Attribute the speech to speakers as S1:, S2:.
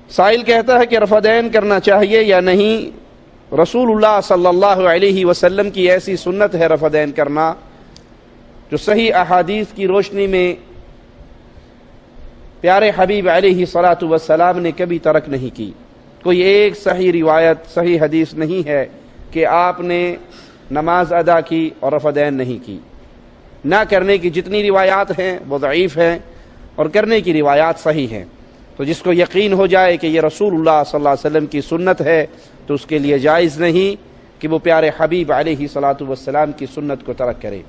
S1: साइल कहता है कि रफ़दैन करना चाहिए या नहीं। रसूलुल्लाह सल्लल्लाहु अलैहि वसल्लम की ऐसी सुन्नत है रफ़दैन करना जो सही अहादीस की रोशनी में प्यारे हबीब अलैहिस्सलातु वस्सलाम ने कभी तरक नहीं की। कोई एक सही रिवायत, सही हदीस नहीं है कि आपने नमाज अदा की और रफ़दैन नहीं की। ना करने की जितनी रिवायात हैं वो दईफ़ हैं और करने की रिवायात सही हैं। तो जिसको यकीन हो जाए कि ये रसूलुल्लाह सल्लल्लाहु अलैहि वसल्लम की सुन्नत है तो उसके लिए जायज़ नहीं कि वो प्यारे हबीब अलैहिस्सलातु वस्सलाम की सुन्नत को तरक करे।